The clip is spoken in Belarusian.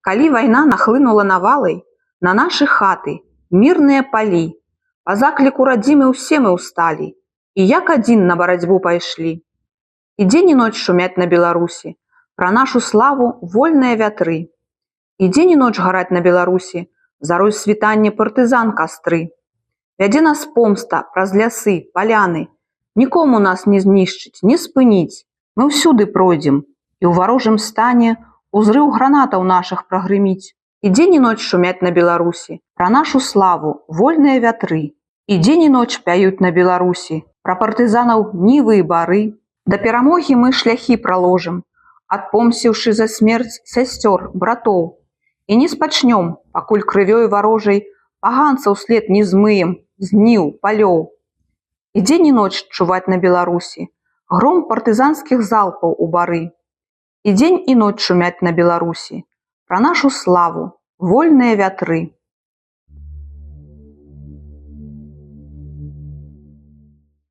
Калі вайна нахлынула навалай, на нашы хаты, мірныя палі, па закліку радзімы ўсе мы ўсталі, і як адзін на барацьбу пайшлі. І дзень і ноч шумяць на Беларусі, пра нашу славу вольныя вятры. І дзень і ноч гараць на Беларусі, зарой світання партызан кастры. Вядзе нас помста праз лясы, паляны, нікому нас не знішчыць, не спыніць. Мы ўсюды пройдзем, і ў варожым стане узрыў гранатаў нашых прагрыміць. І дзень і ноч шумяць на Беларусі, пра нашу славу вольныя вятры. І дзень і ноч пяюць на Беларусі, пра партызанаў нівы і бары. Да перамогі мы шляхі праложым, адпомсціўшы за смерць сясцёр, братоў. І не спачнём, пакуль крывёй варожай паганцаў след не змыем, зніў, палёў. І дзень і ноч чуваць на Беларусі гром партызанскіх залпаў у бары. І дзень і ноч шумяць на Беларусі пра нашу славу вольныя вятры.